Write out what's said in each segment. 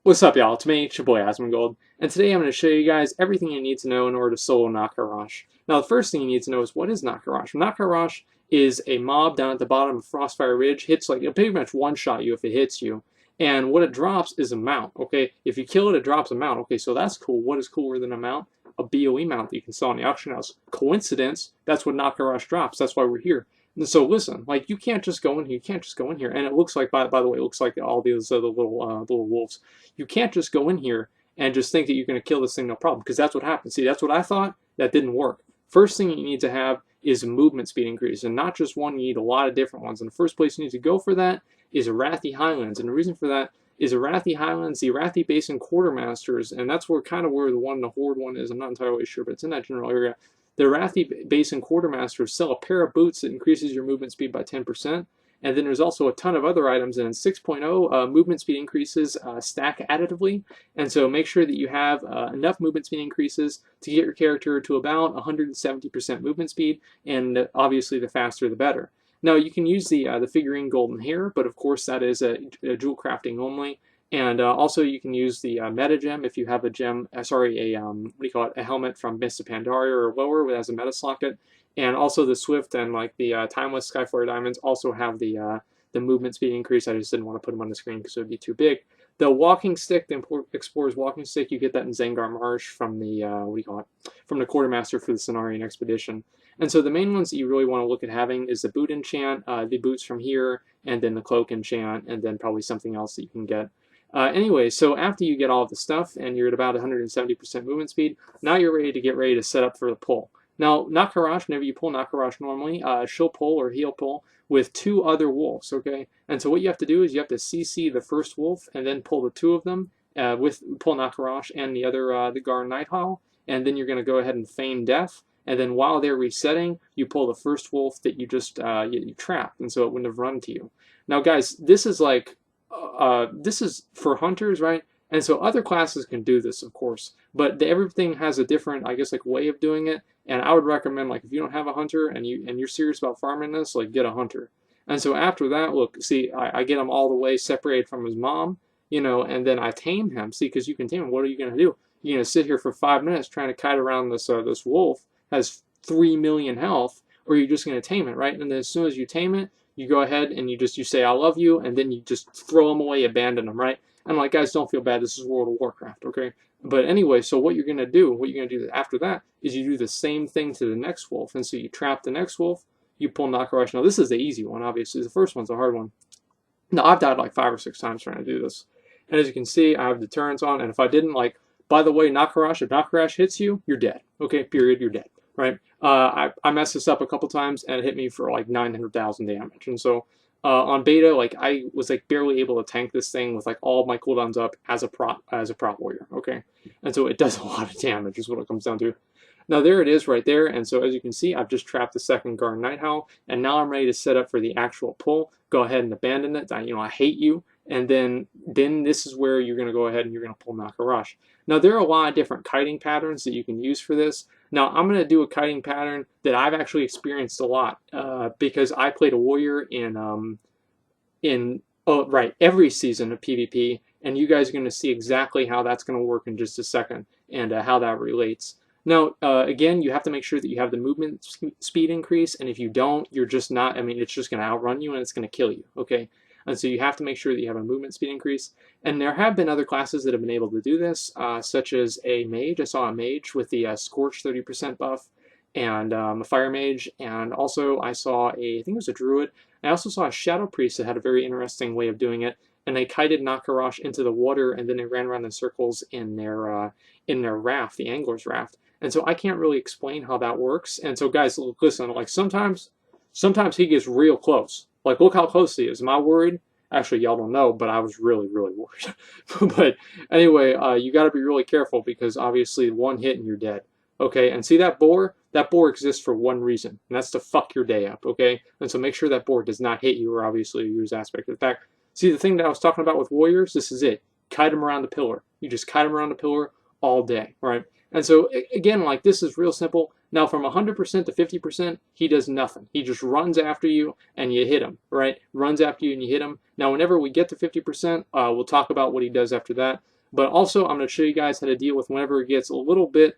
What's up, y'all? It's me, it's your boy Asmongold, and today I'm going to show you guys everything you need to know in order to solo Nok-Karosh. Now, the first thing you need to know is what is Nok-Karosh? Nok-Karosh is a mob down at the bottom of Frostfire Ridge. Hits like, it'll pretty much one-shot you if it hits you. And what it drops is a mount, okay? If you kill it, it drops a mount. Okay, so that's cool. What is cooler than a mount? A BOE mount that you can sell on the auction house. Coincidence, that's what Nok-Karosh drops. That's why we're here. So listen, like you can't just go in here. You can't just go in here. And it looks like, by the way, it looks like all these other little wolves. You can't just go in here and just think that you're going to kill this thing no problem, because that's what happens. See, that's what I thought. That didn't work. First thing you need to have is a movement speed increase, and not just one. You need a lot of different ones. And the first place you need to go for that is Arathi Highlands, and the reason for that is Arathi Highlands, the Arathi Basin Quartermasters, and that's where the Horde one is. I'm not entirely sure, but it's in that general area. The Arathi Basin Quartermasters sell a pair of boots that increases your movement speed by 10%. And then there's also a ton of other items, and in 6.0, movement speed increases stack additively. And so make sure that you have enough movement speed increases to get your character to about 170% movement speed, and obviously the faster the better. Now you can use the figurine golden hair, but of course that is a jewel crafting only. And also you can use the meta gem if you have a gem, a helmet from Mist of Pandaria or lower that has a meta socket. And also the Swift and like the Timeless Skyflare Diamonds also have the movement speed increase. I just didn't want to put them on the screen because it would be too big. The walking stick, the Explorer's walking stick, you get that in Zengar Marsh from the from the Quartermaster for the Cenarian Expedition. And so the main ones that you really want to look at having is the boot enchant, the boots from here, and then the cloak enchant, and then probably something else that you can get. Anyway, so after you get all of the stuff and you're at about 170% movement speed, now you're ready to set up for the pull. Now, Nok-Karosh, whenever you pull Nok-Karosh normally, she'll pull or he'll pull with two other wolves, okay? And so what you have to do is you have to CC the first wolf and then pull the two of them, pull Nok-Karosh and the other, the Garn Nighthowl, and then you're going to go ahead and feign death. And then while they're resetting, you pull the first wolf that you just you trapped, and so it wouldn't have run to you. Now, guys, this is like, this is for hunters, right? And so other classes can do this, of course, but everything has a different, I guess, like way of doing it. And I would recommend, like, if you don't have a hunter and you're serious about farming this, like, get a hunter. And so after that, look, see, I get him all the way separated from his mom, you know, and then I tame him. See, because you can tame him. What are you going to do? You're going to sit here for 5 minutes trying to kite around this this wolf, has 3 million health, or you're just going to tame it, right? And then as soon as you tame it, you go ahead and you say, I love you, and then you just throw him away, abandon him, right? And like, guys, don't feel bad. This is World of Warcraft, okay? But anyway, so what you're going to do after that is you do the same thing to the next wolf. And so you trap the next wolf, you pull Nok-Karosh. Now, this is the easy one, obviously. The first one's the hard one. Now, I've died like 5 or 6 times trying to do this. And as you can see, I have deterrence on. And if I didn't, like, by the way, Nok-Karosh, if Nok-Karosh hits you, you're dead. Okay, period, you're dead, right? I messed this up a couple times, and it hit me for like 900,000 damage. And so on beta, like I was like barely able to tank this thing with like all of my cooldowns up as a prop warrior, okay? And so it does a lot of damage is what it comes down to. Now there it is right there, and so as you can see, I've just trapped the second Garn Nighthowl, and now I'm ready to set up for the actual pull. Go ahead and abandon it. I hate you. And then this is where you're going to go ahead and you're going to pull Nok-Karosh. Now there are a lot of different kiting patterns that you can use for this. Now I'm going to do a kiting pattern that I've actually experienced a lot because I played a warrior in every season of PvP, and you guys are going to see exactly how that's going to work in just a second and how that relates. Now, again, you have to make sure that you have the movement speed increase, and if you don't, you're just not, it's just going to outrun you and it's going to kill you, okay? And so you have to make sure that you have a movement speed increase. And there have been other classes that have been able to do this, such as a mage. I saw a mage with the Scorch 30% buff, and a fire mage, and also I saw I think it was a druid. I also saw a shadow priest that had a very interesting way of doing it, and they kited Nok-Karosh into the water, and then they ran around in circles in their raft, the angler's raft. And so I can't really explain how that works. And so guys, listen, like sometimes he gets real close. Like, look how close he is. Am I worried? Actually, y'all don't know, but I was really, really worried. But anyway, you got to be really careful because obviously one hit and you're dead. Okay, and see that boar? That boar exists for one reason, and that's to fuck your day up, okay? And so make sure that boar does not hit you or obviously use aspect. In fact, see the thing that I was talking about with warriors? This is it. Kite them around the pillar. You just kite them around the pillar all day, right? And so, again, like, this is real simple. Now, from 100% to 50%, he does nothing. He just runs after you, and you hit him, right? Runs after you, and you hit him. Now, whenever we get to 50%, we'll talk about what he does after that. But also, I'm going to show you guys how to deal with whenever it gets a little bit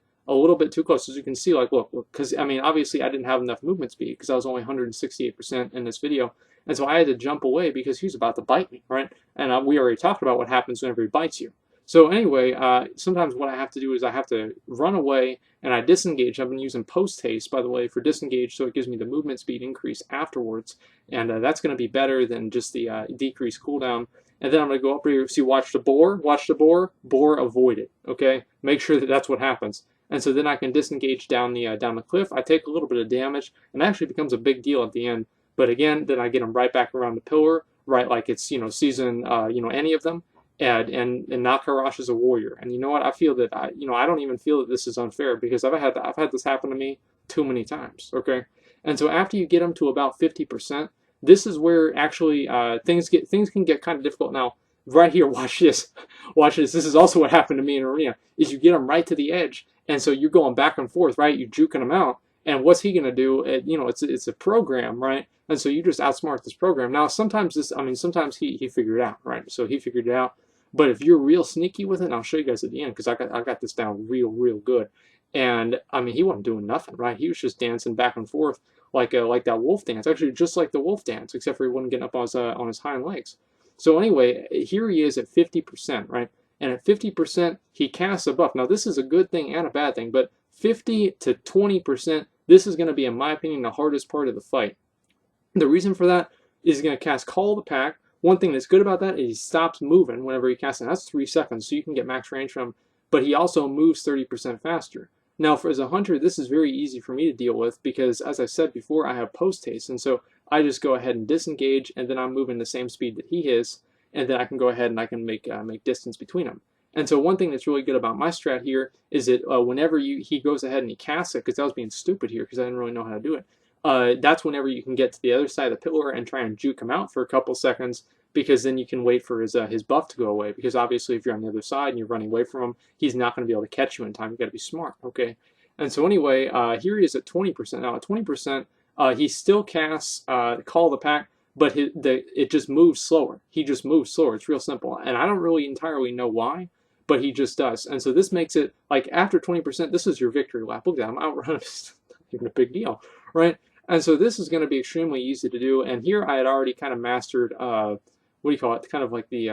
too close. As you can see, like, look, because I mean, obviously I didn't have enough movement speed because I was only 168% in this video. And so I had to jump away because he was about to bite me, right? And we already talked about what happens whenever he bites you. So anyway, sometimes what I have to do is I have to run away and I disengage. I've been using post haste, by the way, for disengage, so it gives me the movement speed increase afterwards. And that's going to be better than just the decreased cooldown. And then I'm going to go up here, see, watch the boar avoided, okay? Make sure that that's what happens. And so then I can disengage down the cliff. I take a little bit of damage, and it actually becomes a big deal at the end. But again, then I get them right back around the pillar, right like it's, season, any of them. And Nok-Karosh is a warrior. And you know what? I feel that, I don't even feel that this is unfair because I've had this happen to me too many times, okay? And so after you get them to about 50%, this is where actually things can get kind of difficult. Now, right here, watch this. Watch this. This is also what happened to me in arena, is you get them right to the edge. And so you're going back and forth, right? You're juking them out. And what's he going to do? It's a program, right? And so you just outsmart this program. Now, sometimes sometimes he figured it out, right? So he figured it out. But if you're real sneaky with it, and I'll show you guys at the end because I got this down real good. And I mean, he wasn't doing nothing, right? He was just dancing back and forth like that wolf dance, actually just like the wolf dance, except for he wasn't getting up on his hind legs. So anyway, here he is at 50%, right? And at 50%, he casts a buff. Now, this is a good thing and a bad thing, but 50 to 20%, this is going to be, in my opinion, the hardest part of the fight. The reason for that is he's going to cast Call of the Pack. One thing that's good about that is he stops moving whenever he casts it. That's 3 seconds, so you can get max range from him. But he also moves 30% faster. Now, as a hunter, this is very easy for me to deal with because, as I said before, I have post haste. And so I just go ahead and disengage, and then I'm moving the same speed that he is. And then I can go ahead and I can make distance between them. And so one thing that's really good about my strat here is that whenever he goes ahead and he casts it, because I was being stupid here because I didn't really know how to do it, that's whenever you can get to the other side of the pillar and try and juke him out for a couple seconds, because then you can wait for his buff to go away. Because obviously if you're on the other side and you're running away from him, he's not going to be able to catch you in time. You got to be smart, okay? And so anyway, here he is at 20%. Now at 20%, he still casts Call of the Pack, but it just moves slower. He just moves slower. It's real simple. And I don't really entirely know why, but he just does. And so this makes it, like, after 20%, this is your victory lap. Look at that, I'm outrunning. It's not even a big deal, right? And so this is going to be extremely easy to do. And here I had already kind of mastered, what do you call it? Kind of like the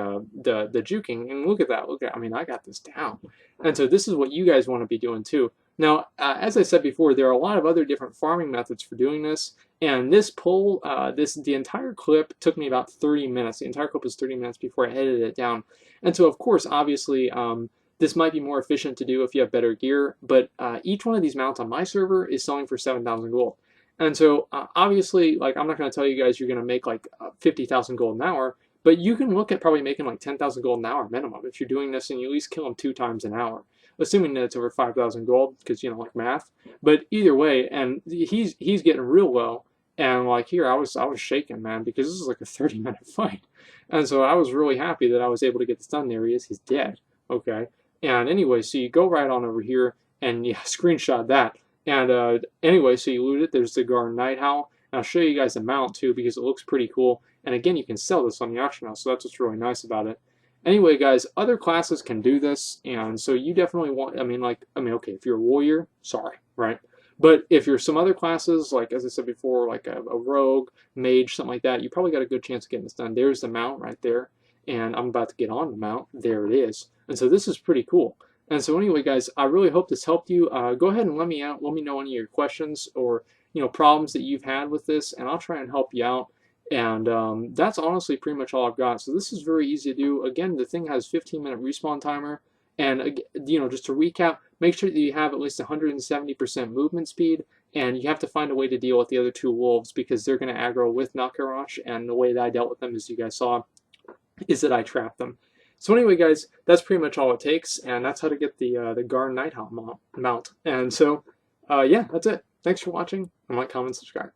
juking. And look at that. I mean, I got this down. And so this is what you guys want to be doing too. Now, as I said before, there are a lot of other different farming methods for doing this. And this pull, the entire clip took me about 30 minutes. The entire clip was 30 minutes before I edited it down. And so, of course, obviously, this might be more efficient to do if you have better gear. But each one of these mounts on my server is selling for 7,000 gold. And so, obviously, like, I'm not going to tell you guys you're going to make like 50,000 gold an hour. But you can look at probably making like 10,000 gold an hour minimum if you're doing this and you at least kill them 2 times an hour, assuming that it's over 5,000 gold, because, like math. But either way, and he's getting real low. And like here, I was shaking, man, because this is like a 30-minute fight. And so I was really happy that I was able to get this done. There he is. He's dead. Okay. And anyway, so you go right on over here and yeah, screenshot that. And anyway, so you loot it. There's the Garn Nighthowl. And I'll show you guys the mount too because it looks pretty cool. And again, you can sell this on the auction house, so that's what's really nice about it. Anyway, guys, other classes can do this, and so you definitely want, okay, if you're a warrior, sorry, right? But if you're some other classes, like as I said before, like a rogue, mage, something like that, you probably got a good chance of getting this done. There's the mount right there, and I'm about to get on the mount. There it is. And so this is pretty cool. And so anyway, guys, I really hope this helped you. Go ahead and let me know any of your questions or problems that you've had with this, and I'll try and help you out. And that's honestly pretty much all I've got. So this is very easy to do. Again, the thing has 15-minute respawn timer. And, just to recap, make sure that you have at least 170% movement speed. And you have to find a way to deal with the other 2 wolves because they're going to aggro with Nok-Karosh. And the way that I dealt with them, as you guys saw, is that I trapped them. So anyway, guys, that's pretty much all it takes. And that's how to get the Garn Nighthowl mount. And so, yeah, that's it. Thanks for watching. And like, comment, subscribe.